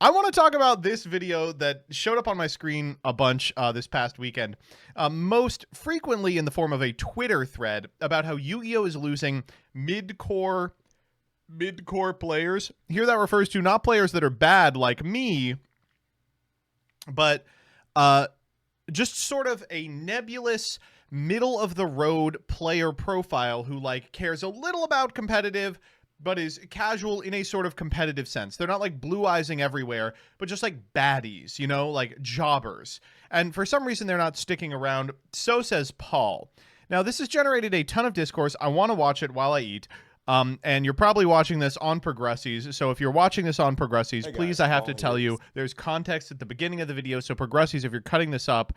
I want to talk about this video that showed up on my screen a bunch this past weekend, most frequently in the form of a Twitter thread about how Yu-Gi-Oh is losing mid-core players. Here that refers to not players that are bad like me, but just sort of a nebulous middle of the road player profile who like cares a little about competitive but is casual in a sort of competitive sense. They're not like blue-eyesing everywhere, but just like baddies, you know, like jobbers. And for some reason, they're not sticking around. So says Paul. Now, this has generated a ton of discourse. I want to watch it while I eat. And you're probably watching this on Progressies. So if you're watching this on Progressies, Hey please, guys, I have to Paul tell here. you, there's context at the beginning of the video. So Progressies, if you're cutting this up,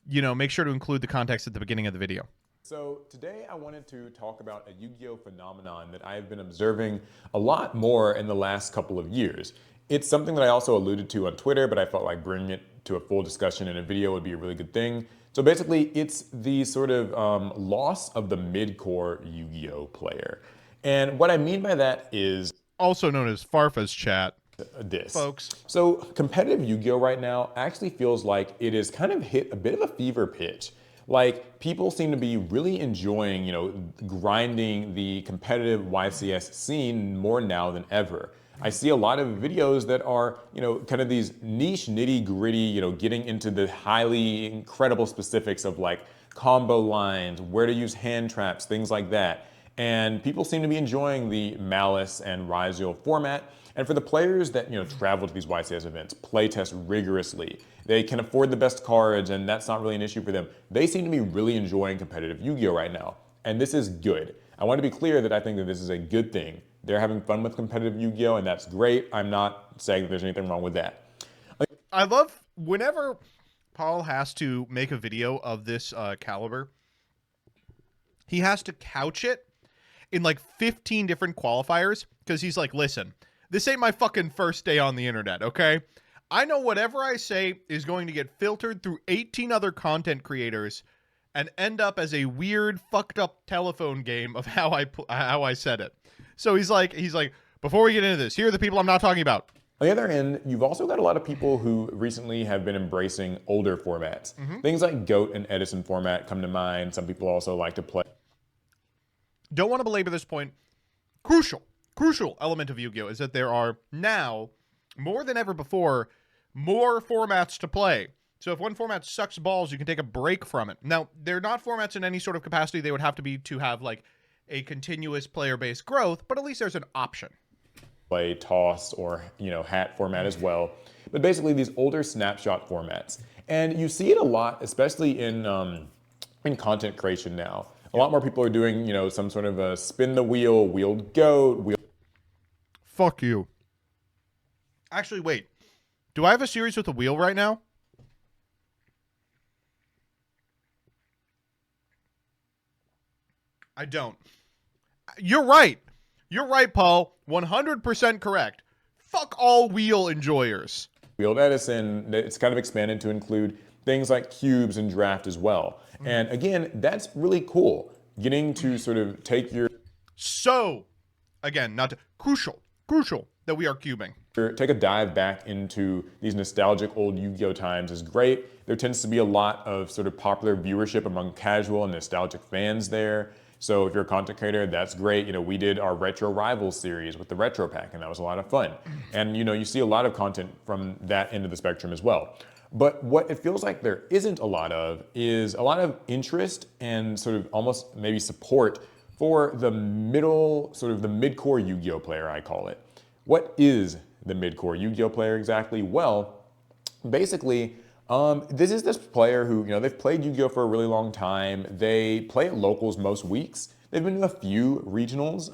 you know, make sure to include the context at the beginning of the video. So today I wanted to talk about a Yu-Gi-Oh phenomenon that I have been observing a lot more in the last couple of years. It's something that I also alluded to on Twitter, but I felt like bringing it to a full discussion in a video would be a really good thing. So basically, it's the sort of loss of the mid-core Yu-Gi-Oh player. And what I mean by that is Also known as Farfa's chat, this. folks. So competitive Yu-Gi-Oh right now actually feels like it has kind of hit a bit of a fever pitch. Like people seem to be really enjoying, grinding the competitive YCS scene more now than ever. I see a lot of videos that are, kind of these niche, nitty gritty, getting into the highly incredible specifics of like combo lines, where to use hand traps, things like that. And people seem to be enjoying the Malice and Rizio format. And for the players that travel to these YCS events, playtest rigorously, they can afford the best cards, and that's not really an issue for them. They seem to be really enjoying competitive Yu-Gi-Oh right now, and this is good. I want to be clear that I think that this is a good thing. They're having fun with competitive Yu-Gi-Oh, and that's great. I'm not saying that there's anything wrong with that. I love whenever Paul has to make a video of this caliber, he has to couch it in like 15 different qualifiers because he's like, listen, this ain't my fucking first day on the internet, okay? I know whatever I say is going to get filtered through 18 other content creators and end up as a weird, fucked up telephone game of how I said it. So he's like, before we get into this, here are the people I'm not talking about. On the other end, you've also got a lot of people who recently have been embracing older formats. Things like GOAT and Edison format come to mind. Some people also like to play. Don't want to belabor this point. Crucial element of Yu-Gi-Oh! Is that there are now, more than ever before, more formats to play. So if one format sucks balls, you can take a break from it. Now, they're not formats in any sort of capacity. They would have to be to have like a continuous player-based growth, but at least there's an option. Play toss or hat format as well, but basically these older snapshot formats, and you see it a lot, especially in content creation now. A lot more people are doing some sort of a spin the wheel, wheeled goat, Fuck you. Actually, wait. Do I have a series with a wheel right now? I don't. You're right. You're right, Paul. 100% correct. Fuck all wheel enjoyers. wheeled Edison. It's kind of expanded to include things like cubes and draft as well. And again, that's really cool. Getting to sort of take your So, again, not to, crucial that we are cubing. take a dive back into these nostalgic old Yu-Gi-Oh times is great. There tends to be a lot of sort of popular viewership among casual and nostalgic fans there. So if you're a content creator, that's great. We did our Retro Rivals series with the Retro Pack, and that was a lot of fun. And you see a lot of content from that end of the spectrum as well. But what it feels like there isn't a lot of is a lot of interest and sort of almost maybe support for the middle, sort of the mid-core Yu-Gi-Oh player, I call it. What is the mid-core Yu-Gi-Oh player exactly? Well, basically, this is this player who, they've played Yu-Gi-Oh for a really long time. They play at locals most weeks. They've been to a few regionals,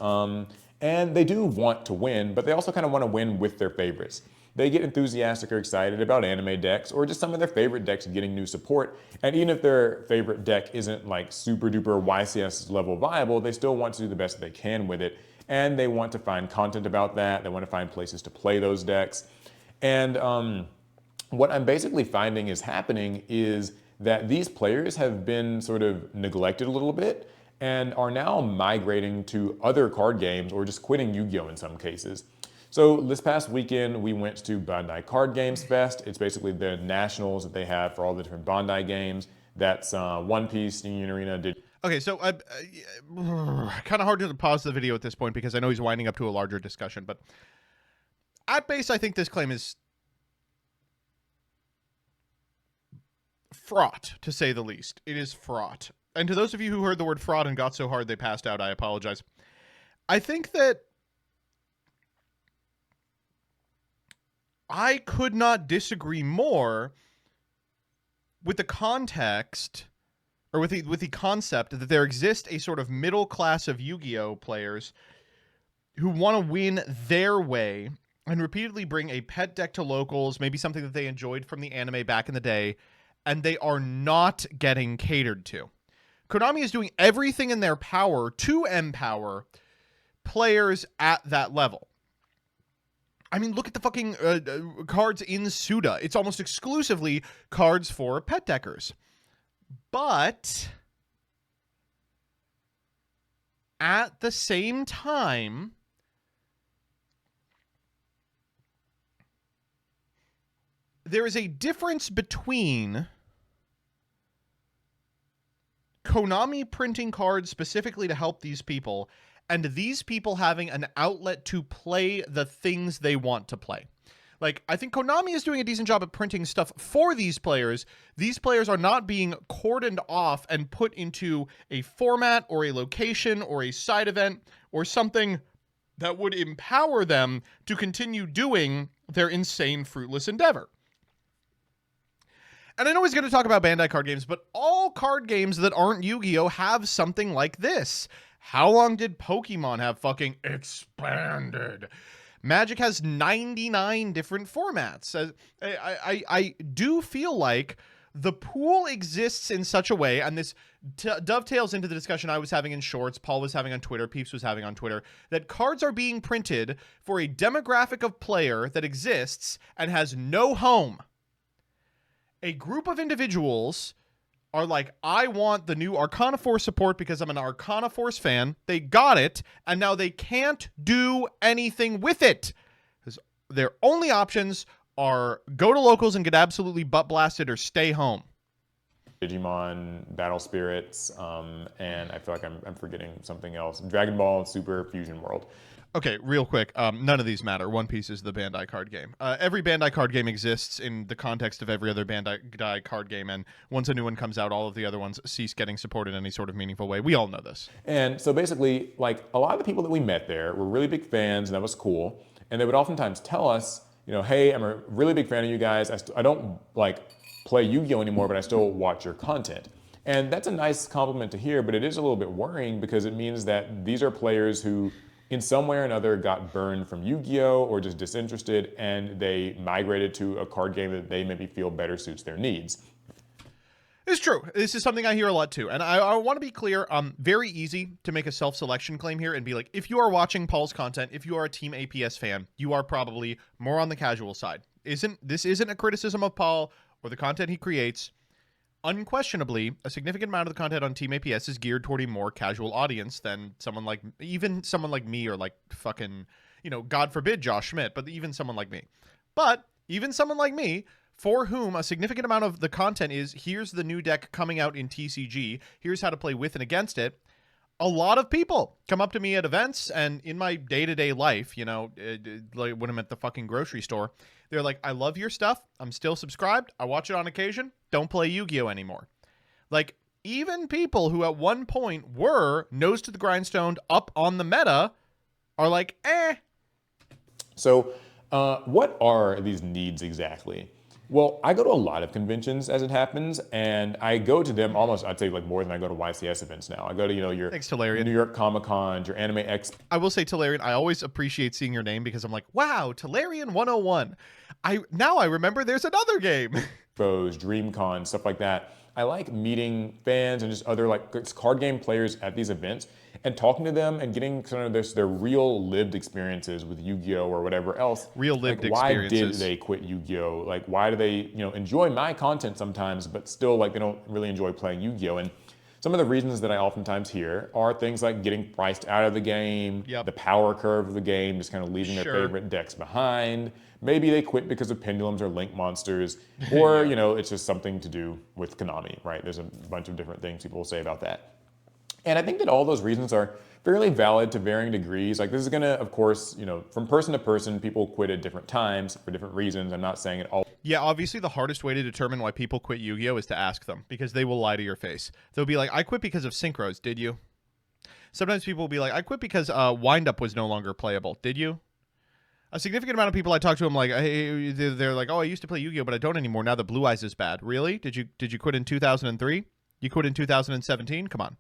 and they do want to win, but they also kind of want to win with their favorites. They get enthusiastic or excited about anime decks or just some of their favorite decks getting new support. And even if their favorite deck isn't like super duper YCS level viable, they still want to do the best that they can with it. And they want to find content about that. They want to find places to play those decks. And what I'm basically finding is happening is that these players have been sort of neglected a little bit and are now migrating to other card games or just quitting Yu-Gi-Oh in some cases. So this past weekend, we went to Bandai Card Games Fest. It's basically the nationals that they have for all the different Bandai games. That's One Piece, Union Arena, did. Okay, so kind of hard to pause the video at this point because I know he's winding up to a larger discussion, but at base, I think this claim is fraught, to say the least. It is fraught. And to those of you who heard the word fraud and got so hard they passed out, I apologize. I think that I could not disagree more with the context or with the concept that there exists a sort of middle class of Yu-Gi-Oh players who want to win their way and repeatedly bring a pet deck to locals, maybe something that they enjoyed from the anime back in the day, and they are not getting catered to. Konami is doing everything in their power to empower players at that level. I mean, look at the fucking cards in Suda. It's almost exclusively cards for pet deckers. But at the same time, there is a difference between Konami printing cards specifically to help these people and these people having an outlet to play the things they want to play. Like, I think Konami is doing a decent job at printing stuff for these players. These players are not being cordoned off and put into a format or a location or a side event or something that would empower them to continue doing their insane, fruitless endeavor. And I know he's going to talk about Bandai card games, but all card games that aren't Yu-Gi-Oh! Have something like this. How long did Pokemon have fucking expanded? Magic has 99 different formats. I do feel like the pool exists in such a way, and this dovetails into the discussion I was having in Shorts, Paul was having on Twitter, Peeps was having on Twitter, that cards are being printed for a demographic of player that exists and has no home. A group of individuals are like, I want the new Arcana Force support because I'm an Arcana Force fan. They got it, and now they can't do anything with it. Because their only options are go to locals and get absolutely butt blasted or stay home. Digimon, Battle Spirits, and I feel like I'm forgetting something else. Dragon Ball Super Fusion World. Okay, real quick. None of these matter. One Piece is the Bandai card game. Every Bandai card game exists in the context of every other Bandai card game, and once a new one comes out, all of the other ones cease getting supported in any sort of meaningful way. We all know this. And so basically, like, a lot of the people that we met there were really big fans, and that was cool. And they would oftentimes tell us, you know, hey, I'm a really big fan of you guys. I don't, like, play Yu-Gi-Oh! Anymore, but I still watch your content. And that's a nice compliment to hear, but it is a little bit worrying because it means that these are players who in some way or another got burned from Yu-Gi-Oh! Or just disinterested, and they migrated to a card game that they maybe feel better suits their needs. It's true. This is something I hear a lot too. And I want to be clear, very easy to make a self-selection claim here and be like, if you are watching Paul's content, if you are a Team APS fan, you are probably more on the casual side. This isn't a criticism of Paul or the content he creates. Unquestionably, a significant amount of the content on Team APS is geared toward a more casual audience than someone like me or like fucking, you know, God forbid Josh Schmidt, but even someone like me. But even someone like me, for whom a significant amount of the content is, here's the new deck coming out in TCG, here's how to play with and against it. A lot of people come up to me at events and in my day-to-day life, you know, like when I'm at the fucking grocery store, they're like, I love your stuff. I'm still subscribed. I watch it on occasion. Don't play Yu-Gi-Oh! Anymore. Like, even people who at one point were nose to the grindstone up on the meta are like, eh. So what are these needs exactly? Well, I go to a lot of conventions as it happens, and I go to them almost, I'd say, like more than I go to YCS events now. I go to, you know, your Thanks, Talarian. New York Comic Cons, your Anime Expo. I will say, Talarian, I always appreciate seeing your name because I'm like, wow, Talarian 101. Now I remember there's another game. DreamCon, stuff like that. I like meeting fans and just other like card game players at these events and talking to them and getting kind of their real lived experiences with Yu-Gi-Oh! Or whatever else. Real lived like, experiences. Why did they quit Yu-Gi-Oh? Like, why do they, you know, enjoy my content sometimes, but still like they don't really enjoy playing Yu-Gi-Oh? And Some of the reasons that I oftentimes hear are things like getting priced out of the game, Yep. the power curve of the game, just kind of leaving their Sure. favorite decks behind. Maybe they quit because of pendulums or link monsters, or, Yeah. you know, it's just something to do with Konami, right? There's a bunch of different things people will say about that. And I think that all those reasons are fairly valid to varying degrees. Like, this is gonna, of course, you know, from person to person, people quit at different times for different reasons. I'm not saying it all. Yeah, obviously the hardest way to determine why people quit Yu-Gi-Oh! Is to ask them, because they will lie to your face. They'll be like, I quit because of synchros, did you? Sometimes people will be like, I quit because wind-up was no longer playable, did you? A significant amount of people I talk to, I'm like, hey, they're like, oh, I used to play Yu-Gi-Oh, but I don't anymore now that Blue Eyes is bad. Really? Did you quit in 2003? You quit in 2017? Come on.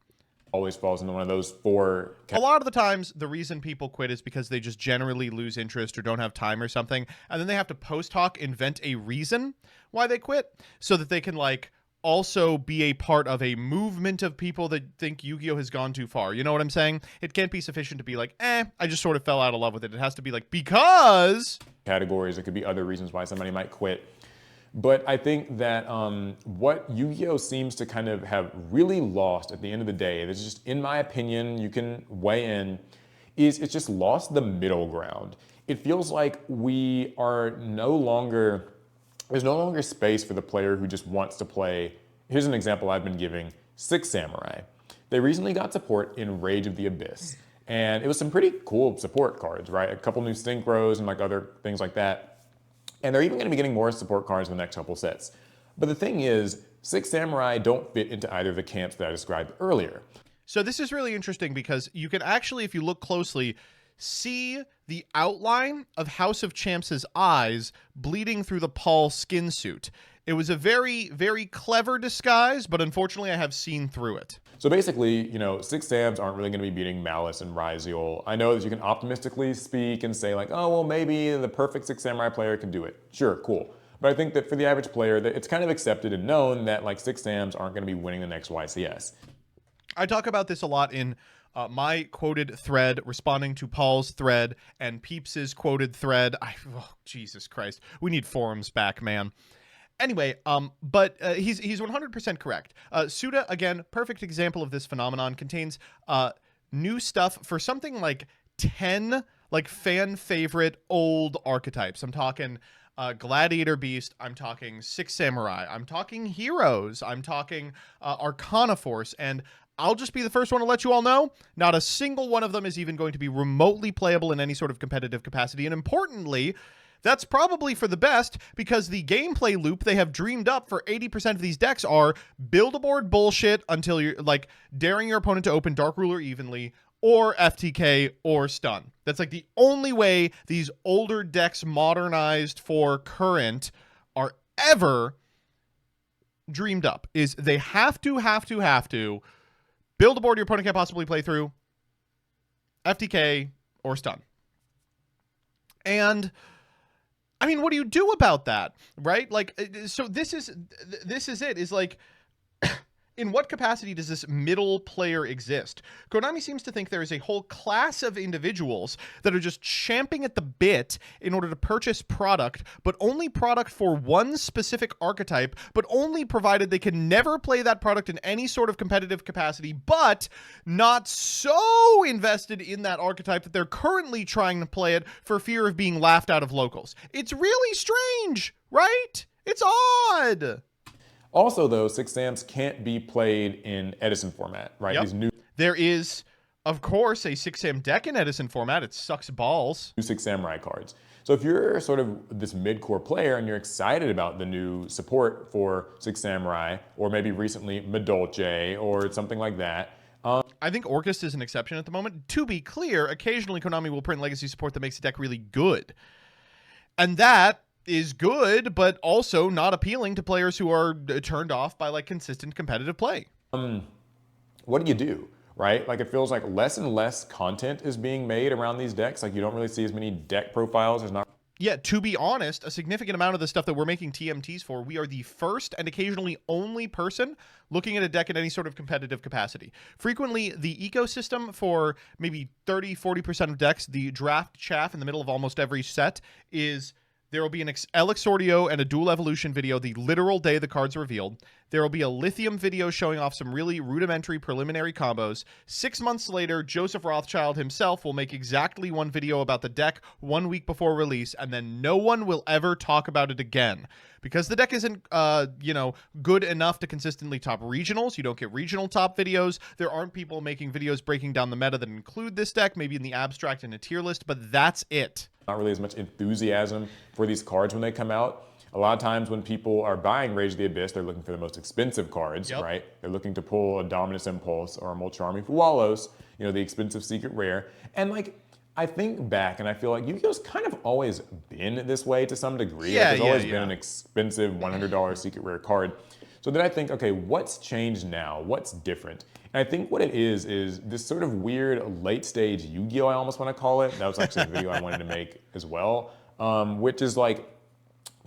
Always falls into one of those four. A lot of the times, the reason people quit is because they just generally lose interest or don't have time or something, and then they have to post hoc invent a reason why they quit so that they can, like, also be a part of a movement of people that think Yu-Gi-Oh! Has gone too far. You know what I'm saying? It can't be sufficient to be like, I just sort of fell out of love with it. It has to be like, because... Categories. It could be other reasons why somebody might quit. But I think that what Yu-Gi-Oh! Seems to kind of have really lost at the end of the day, this is just, in my opinion, you can weigh in, is it's just lost the middle ground. It feels like we are no longer, there's no longer space for the player who just wants to play. Here's an example I've been giving, Six Samurai. They recently got support in Rage of the Abyss. And it was some pretty cool support cards, right? A couple new synchros and like other things like that. And they're even going to be getting more support cards in the next couple sets. But the thing is, Six Samurai don't fit into either of the camps that I described earlier. So this is really interesting because you can actually, if you look closely, see the outline of House of Champs' eyes bleeding through the Paul skin suit. It was a very, very clever disguise, but unfortunately I have seen through it. So basically, you know, Six Sams aren't really going to be beating Malice and Ryziel. I know that you can optimistically speak and say like, oh, well, maybe the perfect Six Samurai player can do it. Sure, cool. But I think that for the average player, that it's kind of accepted and known that like Six Sams aren't going to be winning the next YCS. I talk about this a lot in my quoted thread, responding to Paul's thread, and Peeps's quoted thread. Oh, Jesus Christ. We need forums back, man. Anyway, but he's 100% correct. Suda, again, perfect example of this phenomenon, contains new stuff for something like 10 like fan favorite old archetypes. I'm talking Gladiator Beast, I'm talking Six Samurai, I'm talking Heroes, I'm talking Arcana Force, and I'll just be the first one to let you all know, not a single one of them is even going to be remotely playable in any sort of competitive capacity, and importantly, that's probably for the best, because the gameplay loop they have dreamed up for 80% of these decks are build a board bullshit until you're like daring your opponent to open Dark Ruler evenly, or FTK, or stun. That's like the only way these older decks modernized for current are ever dreamed up, is they have to build a board your opponent can't possibly play through, FTK, or stun. And I mean, what do you do about that, right? Like, so this is it, is like, in what capacity does this middle player exist? Konami seems to think there is a whole class of individuals that are just champing at the bit in order to purchase product, but only product for one specific archetype, but only provided they can never play that product in any sort of competitive capacity, but not so invested in that archetype that they're currently trying to play it for fear of being laughed out of locals. It's really strange, right? It's odd. Also, though, Six Sams can't be played in Edison format, right? Yep. These new There is, of course, a 6-Sam deck in Edison format. It sucks balls. Six Samurai cards. So if you're sort of this mid-core player and you're excited about the new support for Six Samurai, or maybe recently Madolche, or something like that, I think Orcust is an exception at the moment. To be clear, occasionally Konami will print legacy support that makes the deck really good. And that is good, but also not appealing to players who are turned off by like consistent competitive play. what do you do, right? Like, it feels like less and less content is being made around these decks. Like, you don't really see as many deck profiles. There's not. Yeah, to be honest, a significant amount of the stuff that we're making TMTs for, we are the first and occasionally only person looking at a deck in any sort of competitive capacity. Frequently, the ecosystem for maybe 30-40% of decks, the draft chaff in the middle of almost every set, is There will be an El Exordio and a Dual Evolution video the literal day the cards are revealed. There will be a Lithium video showing off some really rudimentary preliminary combos. 6 months later, Joseph Rothschild himself will make exactly one video about the deck 1 week before release, and then no one will ever talk about it again. Because the deck isn't, good enough to consistently top regionals. You don't get regional top videos. There aren't people making videos breaking down the meta that include this deck, maybe in the abstract and a tier list, but that's it. Not really as much enthusiasm for these cards when they come out. A lot of times when people are buying Rage of the Abyss, they're looking for the most expensive cards, right? They're looking to pull a Dominus Impulse or a Molcharmi Fuwalos, the expensive secret rare. And I think back and I feel like Yu-Gi-Oh's kind of always been this way to some degree. There's always been an expensive $100 secret rare card. So then I think, okay, what's changed now? What's different? And I think what it is this sort of weird late stage Yu-Gi-Oh, I almost want to call it. That was actually a video I wanted to make as well, which is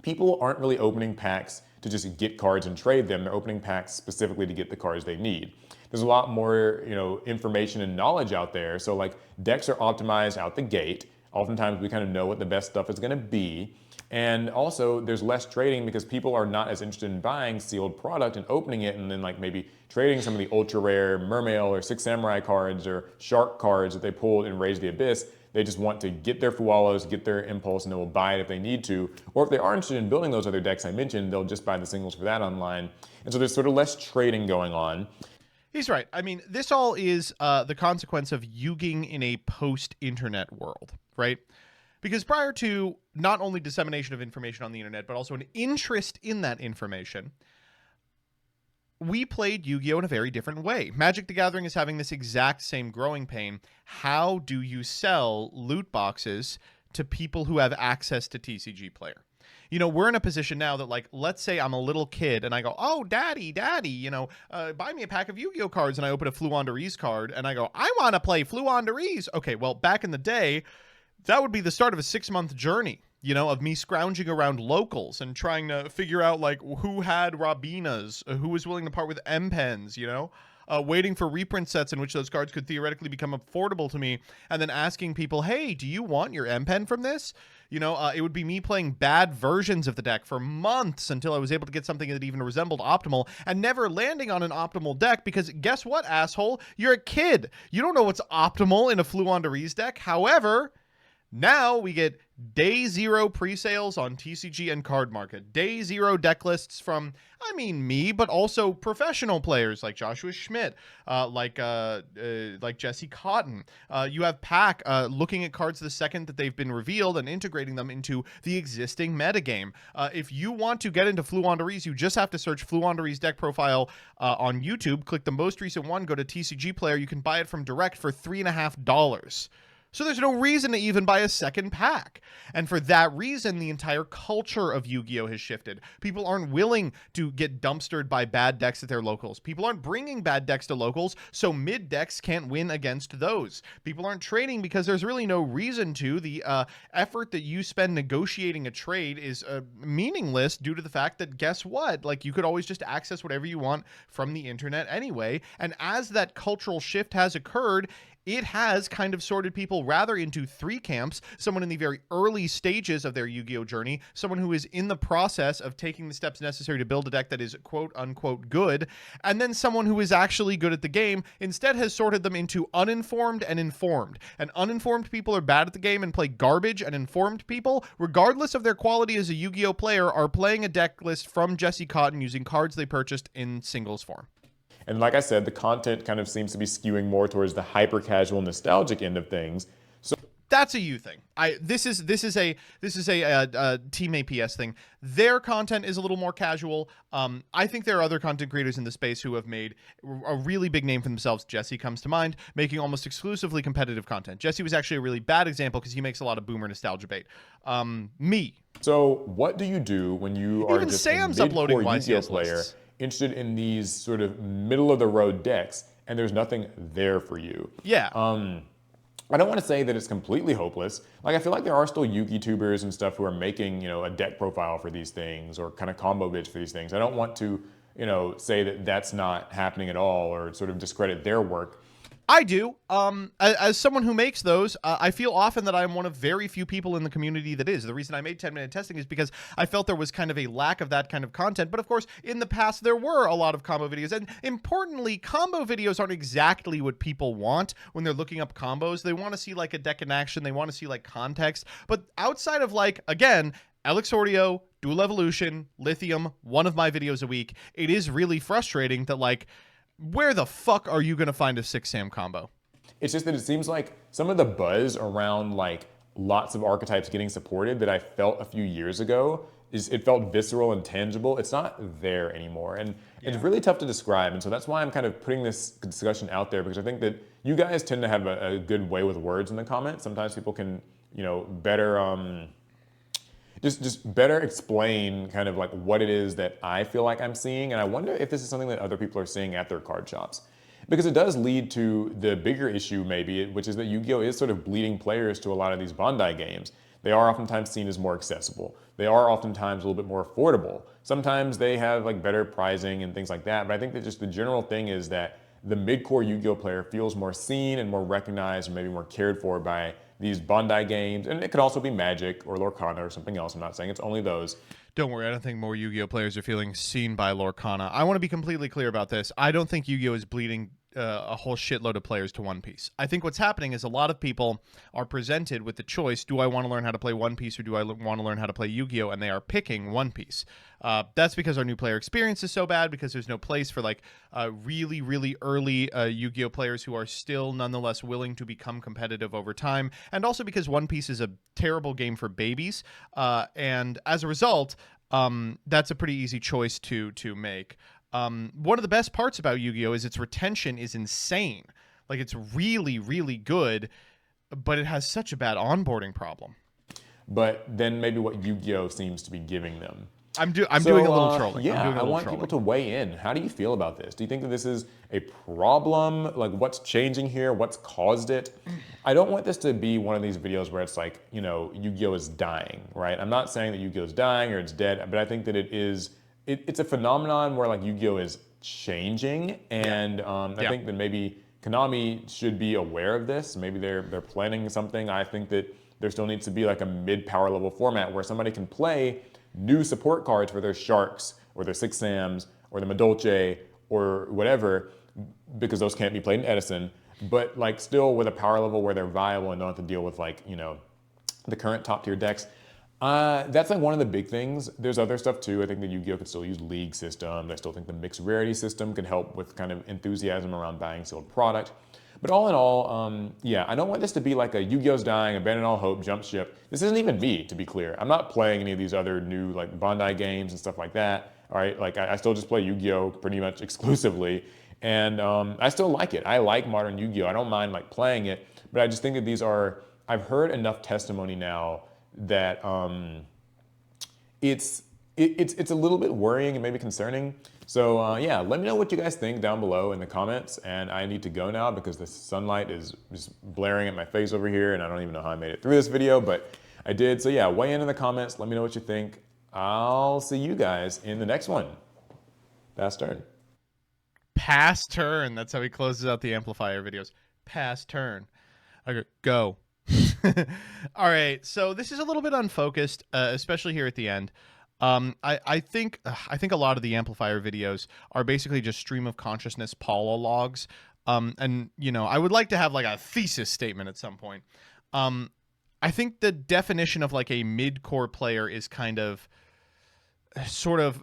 people aren't really opening packs to just get cards and trade them. They're opening packs specifically to get the cards they need. There's a lot more, information and knowledge out there. So decks are optimized out the gate. Oftentimes we kind of know what the best stuff is going to be. And also there's less trading because people are not as interested in buying sealed product and opening it and then maybe trading some of the ultra rare Mermail or Six Samurai cards or Shark cards that they pulled in Rage the Abyss. They just want to get their Fuwalos, get their Impulse, and they will buy it if they need to. Or if they are interested in building those other decks I mentioned, they'll just buy the singles for that online. And so there's sort of less trading going on. He's right. I mean, this all is the consequence of Yu-Ging in a post-internet world, right? Because prior to not only dissemination of information on the internet, but also an interest in that information, we played Yu-Gi-Oh! In a very different way. Magic the Gathering is having this exact same growing pain. How do you sell loot boxes to people who have access to TCG Player? We're in a position now that, let's say I'm a little kid and I go, oh, daddy, buy me a pack of Yu-Gi-Oh cards. And I open a Fluandereeze card and I go, I want to play Fluandereeze. Okay, well, back in the day, that would be the start of a 6-month journey, of me scrounging around locals and trying to figure out who had Rabinas, who was willing to part with M-Pens, waiting for reprint sets in which those cards could theoretically become affordable to me, and then asking people, hey, do you want your M-Pen from this? It would be me playing bad versions of the deck for months until I was able to get something that even resembled optimal, and never landing on an optimal deck because guess what, asshole? You're a kid. You don't know what's optimal in a Fluandereeze deck. However, now we get day 0 pre-sales on TCG and Card Market. Day 0 deck lists from, me, but also professional players like Joshua Schmidt, like Jesse Cotton. You have Pack looking at cards the second that they've been revealed and integrating them into the existing metagame. If you want to get into Fluandereeze, you just have to search Fluandereeze deck profile on YouTube, click the most recent one, go to TCG Player. You can buy it from direct for $3.50. So there's no reason to even buy a second pack. And for that reason, the entire culture of Yu-Gi-Oh! Has shifted. People aren't willing to get dumpstered by bad decks at their locals. People aren't bringing bad decks to locals, so mid decks can't win against those. People aren't trading because there's really no reason to. The effort that you spend negotiating a trade is meaningless due to the fact that, guess what? You could always just access whatever you want from the internet anyway. And as that cultural shift has occurred, it has kind of sorted people rather into 3 camps: someone in the very early stages of their Yu-Gi-Oh journey, someone who is in the process of taking the steps necessary to build a deck that is quote unquote good, and then someone who is actually good at the game. Instead has sorted them into uninformed and informed. And uninformed people are bad at the game and play garbage, and informed people, regardless of their quality as a Yu-Gi-Oh player, are playing a deck list from Jesse Cotton using cards they purchased in singles form. And like I said, the content kind of seems to be skewing more towards the hyper-casual, nostalgic end of things. So that's a you thing. This is a Team APS thing. Their content is a little more casual. I think there are other content creators in the space who have made a really big name for themselves. Jesse comes to mind, making almost exclusively competitive content. Jesse was actually a really bad example because he makes a lot of boomer nostalgia bait. Me. So what do you do when you are just Sam's a uploading mid-core Yu-Gi-Oh YCS player lists. Interested in these sort of middle-of-the-road decks, and there's nothing there for you? Yeah. I don't want to say that it's completely hopeless. I feel like there are still Yugi tubers and stuff who are making, a deck profile for these things or kind of combo bids for these things. I don't want to, say that that's not happening at all or sort of discredit their work. I do. As someone who makes those, I feel often that I'm one of very few people in the community that is. The reason I made 10-minute testing is because I felt there was kind of a lack of that kind of content. But of course, in the past, there were a lot of combo videos. And importantly, combo videos aren't exactly what people want when they're looking up combos. They want to see like a deck in action. They want to see like context. But outside of like, again, Elixordio, Dual Evolution, Lithium, one of my videos a week, it is really frustrating that like, where the fuck are you going to find a 6-Sam combo? It's just that it seems like some of the buzz around like lots of archetypes getting supported that I felt a few years ago, it felt visceral and tangible. It's not there anymore. And it's really tough to describe. And so that's why I'm kind of putting this discussion out there, because I think that you guys tend to have a good way with words in the comments. Sometimes people can, you know, better... Just better explain kind of like what it is that I feel like I'm seeing. And I wonder if this is something that other people are seeing at their card shops. Because it does lead to the bigger issue maybe, which is that Yu-Gi-Oh! Is sort of bleeding players to a lot of these Bandai games. They are oftentimes seen as more accessible. They are oftentimes a little bit more affordable. Sometimes they have like better pricing and things like that. But I think that just the general thing is that the mid-core Yu-Gi-Oh! Player feels more seen and more recognized and maybe more cared for by these Bandai games, and it could also be Magic or Lorcana or something else. I'm not saying it's only those. Don't worry, I don't think more Yu-Gi-Oh! Players are feeling seen by Lorcana. I want to be completely clear about this. I don't think Yu-Gi-Oh! Is bleeding a whole shitload of players to One Piece. I think what's happening is a lot of people are presented with the choice, do I want to learn how to play One Piece or do I want to learn how to play Yu-Gi-Oh! And they are picking One Piece. That's because our new player experience is so bad, because there's no place for like really, really early Yu-Gi-Oh! Players who are still nonetheless willing to become competitive over time, and also because One Piece is a terrible game for babies, and as a result, that's a pretty easy choice to make. One of the best parts about Yu-Gi-Oh! Is its retention is insane. Like, it's really, really good, but it has such a bad onboarding problem. But then maybe what Yu-Gi-Oh! Seems to be giving them. I'm doing a little trolling. Yeah, I want people to weigh in. How do you feel about this? Do you think that this is a problem? Like, what's changing here? What's caused it? I don't want this to be one of these videos where it's like, you know, Yu-Gi-Oh! Is dying, right? I'm not saying that Yu-Gi-Oh! Is dying or it's dead, but I think that it's a phenomenon where like Yu-Gi-Oh! Is changing, and I think that maybe Konami should be aware of this. Maybe they're planning something. I think that there still needs to be like a mid-power level format where somebody can play new support cards for their Sharks or their 6-Sams or the Madolche or whatever, because those can't be played in Edison, but like still with a power level where they're viable and don't have to deal with like, you know, the current top tier decks. That's like one of the big things. There's other stuff too. I think that Yu-Gi-Oh! Could still use League system. I still think the mixed rarity system could help with kind of enthusiasm around buying sealed product. But all in all, yeah, I don't want this to be like a Yu-Gi-Oh's dying, abandon all hope, jump ship. This isn't even me, to be clear. I'm not playing any of these other new like Bandai games and stuff like that. All right, like I still just play Yu-Gi-Oh! Pretty much exclusively, and I still like it. I like modern Yu-Gi-Oh! I don't mind like playing it, but I just think that these are. I've heard enough testimony now that it's a little bit worrying and maybe concerning. So yeah, let me know what you guys think down below in the comments. And I need to go now because the sunlight is just blaring at my face over here, and I don't even know how I made it through this video, but I did. So yeah, weigh in the comments. Let me know what you think. I'll see you guys in the next one. Pass turn. Pass turn. That's how he closes out the amplifier videos. Pass turn. Okay, go. All right, so this is a little bit unfocused, especially here at the end. I think a lot of the amplifier videos are basically just stream of consciousness Paula logs. And you know, I would like to have like a thesis statement at some point. I think the definition of like a mid-core player is kind of sort of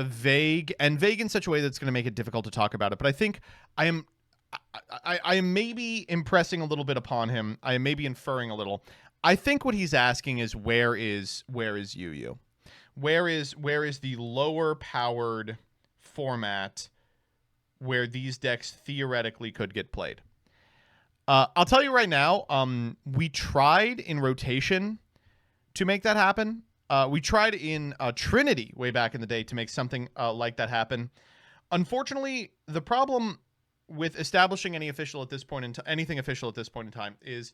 vague in such a way that's going to make it difficult to talk about it. But I think I am maybe impressing a little bit upon him. I am maybe inferring a little. I think what he's asking is where is Yu-Yu? Where is the lower powered format where these decks theoretically could get played? I'll tell you right now, we tried in rotation to make that happen. We tried in Trinity way back in the day to make something like that happen. Unfortunately, the problem with establishing anything official at this point in time is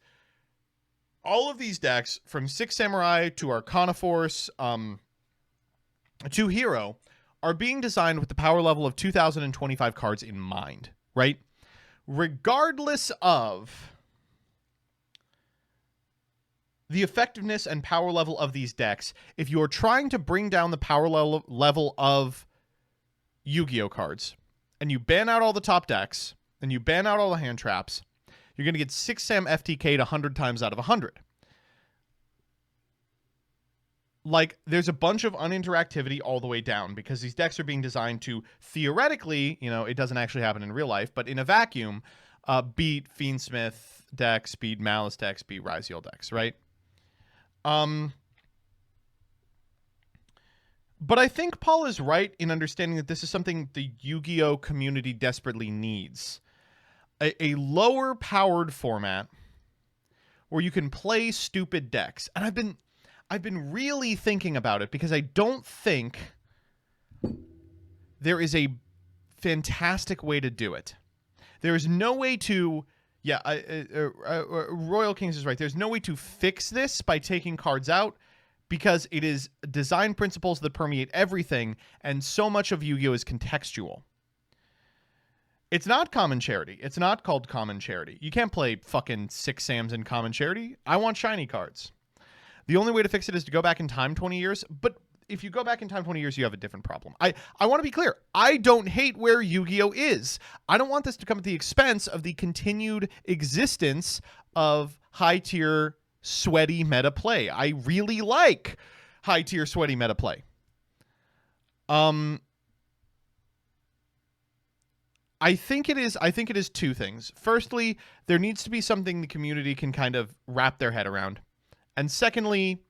all of these decks, from Six Samurai to Arcana Force to Hero, are being designed with the power level of 2,025 cards in mind, right? regardless of the effectiveness and power level of these decks, if you're trying to bring down the power level of Yu-Gi-Oh cards, and you ban out all the top decks, and you ban out all the hand traps, you're going to get 6 Sam FTK'd 100 times out of 100. Like, there's a bunch of uninteractivity all the way down because these decks are being designed to, theoretically, you know, it doesn't actually happen in real life, but in a vacuum, beat Fiendsmith decks, beat Malice decks, beat Ryziel decks, right? But I think Paul is right in understanding that this is something the Yu-Gi-Oh community desperately needs. A lower powered format where you can play stupid decks. And I've been really thinking about it because I don't think there is a fantastic way to do it. There is no way to... Yeah, Royal Kings is right. There's no way to fix this by taking cards out because it is design principles that permeate everything, and so much of Yu-Gi-Oh! Is contextual. It's not Common Charity. It's not called Common Charity. You can't play fucking 6 Sams in Common Charity. I want shiny cards. The only way to fix it is to go back in time 20 years, but if you go back in time 20 years, you have a different problem. I want to be clear. I don't hate where Yu-Gi-Oh! Is. I don't want this to come at the expense of the continued existence of high-tier, sweaty meta play. I really like high-tier, sweaty meta play. I think it is two things. Firstly, there needs to be something the community can kind of wrap their head around. And secondly,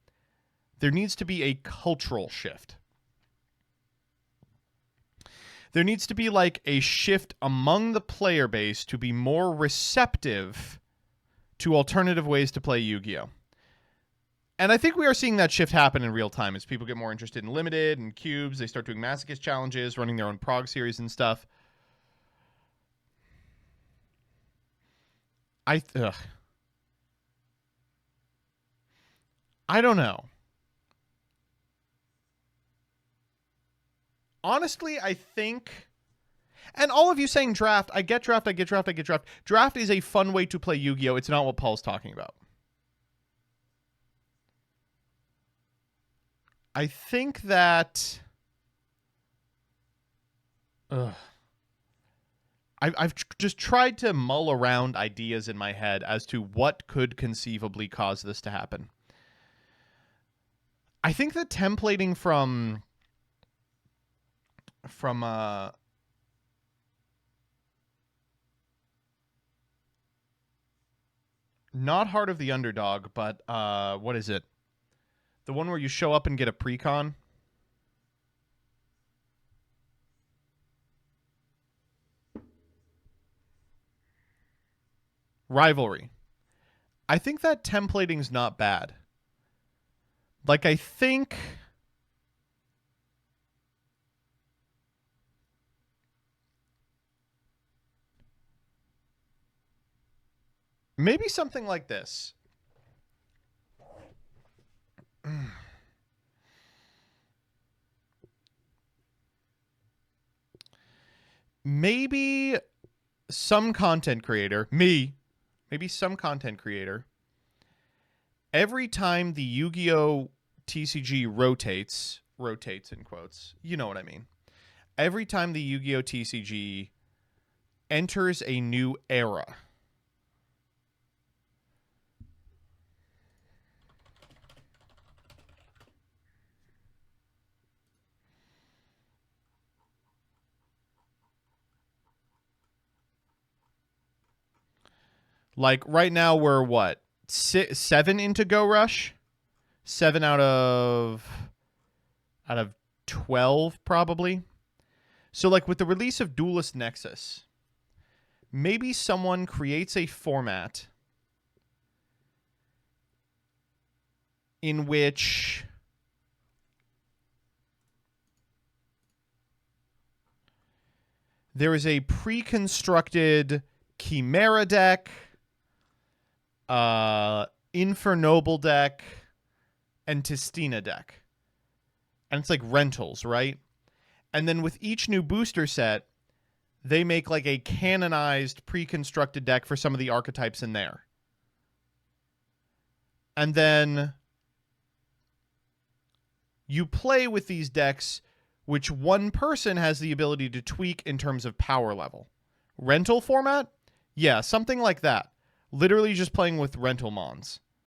there needs to be a cultural shift. There needs to be like a shift among the player base to be more receptive to alternative ways to play Yu-Gi-Oh! And I think we are seeing that shift happen in real time as people get more interested in Limited and Cubes. They start doing Masochist challenges, running their own prog series and stuff. I don't know. Honestly, I think... And all of you saying draft, I get draft. Draft is a fun way to play Yu-Gi-Oh! It's not what Paul's talking about. I think that... I've just tried to mull around ideas in my head as to what could conceivably cause this to happen. I think that templating from not Heart of the Underdog, but what is it? The one where you show up and get a precon? Rivalry. I think that templating's not bad. Like, I think... maybe something like this. Maybe some content creator, maybe some content creator, every time the Yu-Gi-Oh! TCG rotates in quotes, you know what I mean. Every time the Yu-Gi-Oh! TCG enters a new era, like right now we're what? 7 into Go Rush? 7 out of 12 probably. So like with the release of Duelist Nexus, maybe someone creates a format in which there is a pre-constructed Chimera deck, Infernoble deck, and Tistina deck. And it's like rentals, right? And then with each new booster set, they make like a canonized, pre-constructed deck for some of the archetypes in there. And then you play with these decks, which one person has the ability to tweak in terms of power level. Rental format? Yeah, something like that. Literally just playing with rental mons.